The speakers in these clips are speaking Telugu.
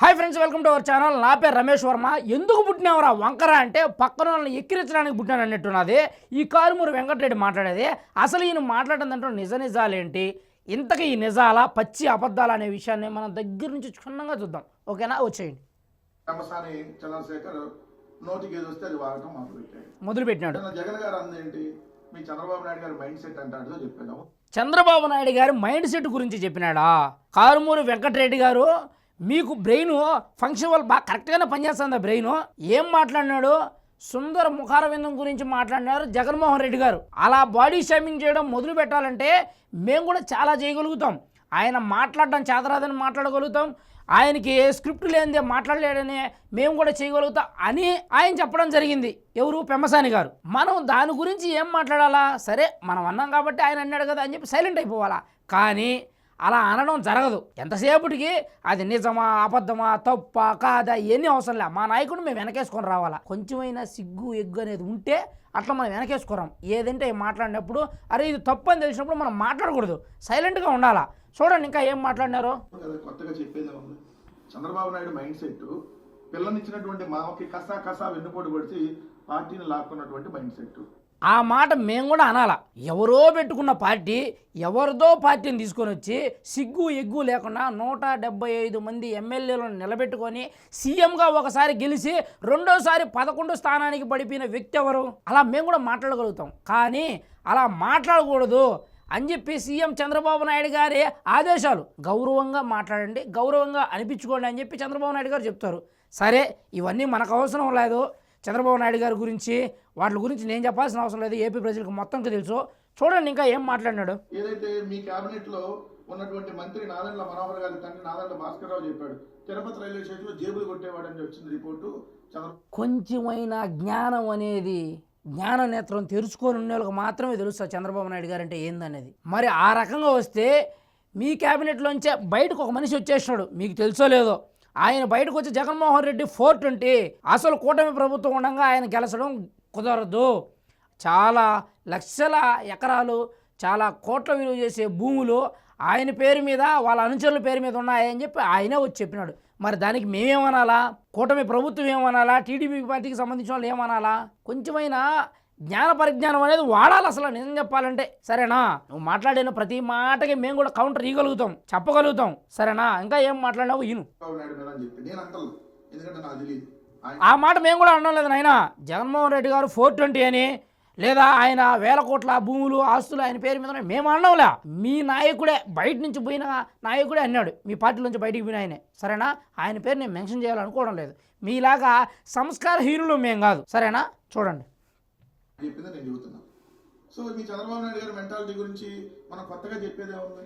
Hi friends, welcome to our channel. నా పేరు రమేష్ వర్మ. ఎందుకు పుట్టినావురా వంకర అంటే పక్కన వాళ్ళని ఎక్కిరించడానికి పుట్టినాను అన్నట్టున్నది ఈ కారుమూరి వెంకటరెడ్డి మాట్లాడేది. అసలు ఈయన మాట్లాడదంటూ నిజాలేంటి, ఇంతకీ ఈ నిజాల పచ్చి అబద్ధాలు అనే విషయాన్ని మనం దగ్గర నుంచి క్షుణ్ణంగా చూద్దాం. ఓకేనా, వచ్చేయండి. మొదలుపెట్టినాడు. జగన్ గారు అందేంటి, మీ చంద్రబాబు నాయుడు గారి మైండ్ సెట్ అంటాడో చెప్పాను. చంద్రబాబు నాయుడు గారి మైండ్ సెట్ గురించి చెప్పినాడా కారుమూరి వెంకటరెడ్డి గారు? మీకు బ్రెయిన్ ఫంక్షన్ వల్ల బాగా కరెక్ట్గానే పనిచేస్తుంది. బ్రెయిన్ ఏం మాట్లాడినాడు? సుందర ముఖారవిందం గురించి మాట్లాడినారు జగన్మోహన్ రెడ్డి గారు. అలా బాడీ షేమింగ్ చేయడం మొదలు పెట్టాలంటే మేము కూడా చాలా చేయగలుగుతాం. ఆయన మాట్లాడడం చేతరాదని మాట్లాడగలుగుతాం, ఆయనకి స్క్రిప్ట్ లేనిదే మాట్లాడలేడని మేము కూడా చేయగలుగుతాం అని ఆయన చెప్పడం జరిగింది. ఎవరు? పెమ్మసాని గారు. మనం దాని గురించి ఏం మాట్లాడాలా? సరే మనం అన్నాం కాబట్టి ఆయన అన్నాడు కదా అని చెప్పి సైలెంట్ అయిపోవాలా. కానీ అలా అనడం జరగదు. ఎంతసేపటికి అది నిజమా అబద్ధమా తప్పా కాదా ఇవన్నీ అవసరం లే. మా నాయకుడు మేము వెనకేసుకొని రావాలా. కొంచెమైనా సిగ్గు ఎగ్గు అనేది ఉంటే అట్లా మనం వెనకేసుకురాం. ఏదంటే మాట్లాడినప్పుడు అరే ఇది తప్పు అని తెలిసినప్పుడు మనం మాట్లాడకూడదు, సైలెంట్గా ఉండాలా. చూడండి ఇంకా ఏం మాట్లాడినారో. కొత్తగా చెప్పేది ఉంది. చంద్రబాబు నాయుడు మైండ్ సెట్ పిల్లనిచ్చినటువంటి మామకి కసా వెన్నుపోటు పడిచి పార్టీని లాక్కున్నటువంటి మైండ్ సెట్. ఆ మాట మేము కూడా అనాలా. ఎవరో పెట్టుకున్న పార్టీ ఎవరిదో పార్టీని తీసుకొని వచ్చి సిగ్గు ఎగ్గు లేకుండా 175 మంది ఎమ్మెల్యేలను నిలబెట్టుకొని సీఎంగా ఒకసారి గెలిచి రెండోసారి 11 స్థానానికి పడిపోయిన వ్యక్తి ఎవరు? అలా మేము కూడా మాట్లాడగలుగుతాం. కానీ అలా మాట్లాడకూడదు అని చెప్పి సీఎం చంద్రబాబు నాయుడు గారి ఆదేశాలు. గౌరవంగా మాట్లాడండి, గౌరవంగా అనిపించుకోండి అని చెప్పి చంద్రబాబు నాయుడు గారు చెప్తారు. సరే ఇవన్నీ మనకు అవసరం లేదు. చంద్రబాబు నాయుడు గారి గురించి వాటి గురించి నేను చెప్పాల్సిన అవసరం లేదు, ఏపీ ప్రజలకు మొత్తంగా తెలుసు. చూడండి ఇంకా ఏం మాట్లాడినాడు. ఏదైతే మీ కేబినెట్ లో ఉన్నటువంటి మంత్రి నాదెండ్ల మనోహర్ గారి తండ్రి నాదెండ్ల భాస్కర్ రావు చెప్పాడు, తిరుపతి రైల్వే స్టేషన్ లో జేబులు కొట్టేవాడని వచ్చింది రిపోర్టు. కొంచెమైనా జ్ఞానం అనేది జ్ఞాన నేత్రం తెరుచుకొని ఉన్న వాళ్ళకి మాత్రమే తెలుస్తుంది చంద్రబాబు నాయుడు గారు అంటే ఏందనేది. మరి ఆ రకంగా వస్తే మీ క్యాబినెట్లోంచే బయటకు ఒక మనిషి వచ్చేసినాడు, మీకు తెలుసో లేదో. ఆయన బయటకు వచ్చి జగన్మోహన్ రెడ్డి 420 అసలు కూటమి ప్రభుత్వం ఉండగా ఆయన గెలచడం కుదరదు. చాలా లక్షల ఎకరాలు, చాలా కోట్ల విలువ చేసే భూములు ఆయన పేరు మీద వాళ్ళ అనుచరుల పేరు మీద ఉన్నాయని చెప్పి ఆయనే వచ్చి చెప్పినాడు. మరి దానికి మేమేమనాలా? కూటమి ప్రభుత్వం ఏమనాలా? టీడీపీ పార్టీకి సంబంధించిన వాళ్ళు ఏమనాలా? కొంచెమైనా జ్ఞాన పరిజ్ఞానం అనేది వాడాలి అసలు నిజం చెప్పాలంటే. సరేనా? నువ్వు మాట్లాడిన ప్రతి మాటకి మేము కూడా కౌంటర్ ఇవ్వగలుగుతాం, చెప్పగలుగుతాం. సరేనా? ఇంకా ఏం మాట్లాడినావు ఇను. ఆ మాట మేము కూడా అనడం లేదు నాయన. జగన్మోహన్ రెడ్డి గారు 420 అని లేదా ఆయన 1000 కోట్ల భూములు ఆస్తులు ఆయన పేరు మీద మేము అనడంలే. మీ నాయకుడే బయట నుంచి పోయిన నాయకుడే అన్నాడు, మీ పార్టీ నుంచి బయటికి పోయిన ఆయనే. సరేనా? ఆయన పేరు నేను మెన్షన్ చేయాలనుకోవడం లేదు. మీలాగా సంస్కారహీనులు మేము కాదు. సరేనా? చూడండి చెప్పింది నేను చెబుతున్నా. సో మీ చంద్రబాబు నాయుడు గారి మెంటాలిటీ గురించి మనం కొత్తగా చెప్పేదే ఉంది.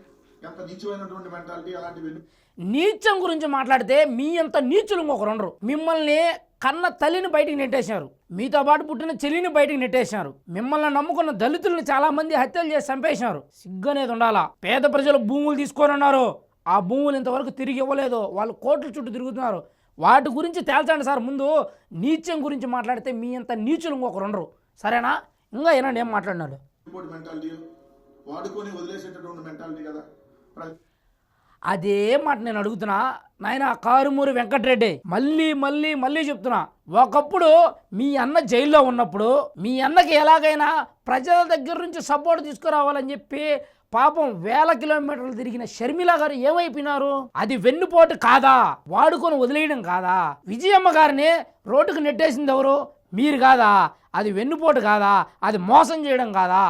ఎంత నీచమైనటువంటి మెంటాలిటీ అలాంటివి. నీచం గురించి మాట్లాడితే మీ అంత నీచులు ఇంకొకరు ఉండరు. మిమ్మల్ని కన్న తల్లిని బయటికి నెట్టేశారు, మీతో పాటు పుట్టిన చెల్లిని బయటికి నెట్టేశారు, మిమ్మల్ని నమ్ముకున్న దళితులను చాలా మంది హత్యలు చేసి చంపేశారు. సిగ్గు అనేది ఉండాలా. పేద ప్రజలు భూములు తీసుకొని ఉన్నారు, ఆ భూములు ఇంతవరకు తిరిగి ఇవ్వలేదు, వాళ్ళు కోట్ల చుట్టూ తిరుగుతున్నారు. వాటి గురించి తేల్చండి సార్. ముందు నీచం గురించి మాట్లాడితే మీ అంత నీచులు ఇంకొకరు ఉండరు. సరేనా? ఇంకా ఏనండి ఏం మాట్లాడినాడు? అదే మాట నేను అడుగుతున్నా నాయన కారుమూరి వెంకటరెడ్డి. మళ్ళీ చెప్తున్నా, ఒకప్పుడు మీ అన్న జైల్లో ఉన్నప్పుడు మీ అన్నకి ఎలాగైనా ప్రజల దగ్గర నుంచి సపోర్ట్ తీసుకురావాలని చెప్పి పాపం 1000 కిలోమీటర్లు తిరిగిన షర్మిల గారు ఏమైపోయినారు? అది వెన్నుపోటు కాదా? వాడుకొని వదిలేయడం కాదా? విజయమ్మ గారిని రోడ్డుకు నెట్టేసింది ఎవరు? మీరు కాదా? అది వెన్నుపోటు కాదా? అది మోసం చేయడం కాదా?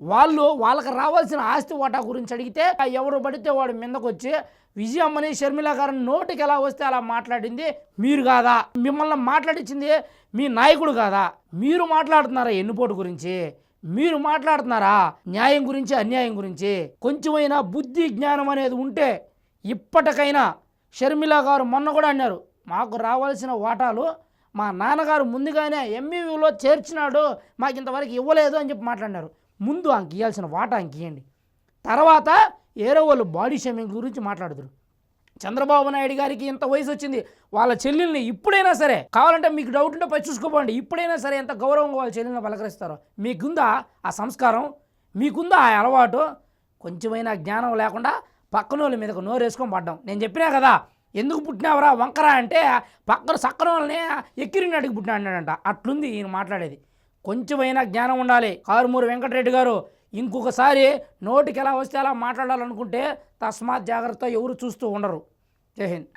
వాళ్ళకి రావాల్సిన ఆస్తి వాటా గురించి అడిగితే ఎవరు పడితే వాడు మీదకు వచ్చి విజయమ్మని షర్మిల గారిని నోటికి ఎలా వస్తే అలా మాట్లాడింది మీరు కాదా? మిమ్మల్ని మాట్లాడించింది మీ నాయకుడు కాదా? మీరు మాట్లాడుతున్నారా ఎన్నుపోటు గురించి? మీరు మాట్లాడుతున్నారా న్యాయం గురించి అన్యాయం గురించి? కొంచెమైనా బుద్ధి జ్ఞానం అనేది ఉంటే ఇప్పటికైనా. షర్మిల గారు మొన్న కూడా అన్నారు, మాకు రావాల్సిన వాటాలు మా నాన్నగారు ముందుగానే ఎంఈవీలో చేర్చినాడు, మాకు ఇంతవరకు ఇవ్వలేదు అని చెప్పి మాట్లాడినారు. ముందు అంక ఇవ్వాల్సిన వాటా అంక ఇవ్వండి, తర్వాత ఏరో వాళ్ళు బాడీ షేమింగ్ గురించి మాట్లాడుతారు. చంద్రబాబు నాయుడు గారికి ఇంత వయసు వచ్చింది, వాళ్ళ చెల్లెల్ని ఇప్పుడైనా సరే కావాలంటే మీకు డౌట్ ఉంటే పై చూసుకోపోండి, ఇప్పుడైనా సరే ఎంత గౌరవంగా వాళ్ళ చెల్లెల్ని పలకరిస్తారో. మీకుందా ఆ సంస్కారం? మీకుందా ఆ అలవాటు? కొంచెమైనా జ్ఞానం లేకుండా పక్కన వాళ్ళ మీదకు నోరేసుకొని పడ్డాం. నేను చెప్పినా కదా, ఎందుకు పుట్టినావురా వంకరా అంటే పక్కన సక్కన వాళ్ళని ఎక్కిరినాడికి పుట్టినాడంట. అట్లుంది ఈయన మాట్లాడేది. కొంచెమైనా జ్ఞానం ఉండాలి. కారుమూరి వెంకటరెడ్డి గారు ఇంకొకసారి నోటికి ఎలా వస్తే అలా మాట్లాడాలనుకుంటే తస్మాత్ జాగ్రత్త, ఎవరు చూస్తూ ఉండరు. జై హింద్.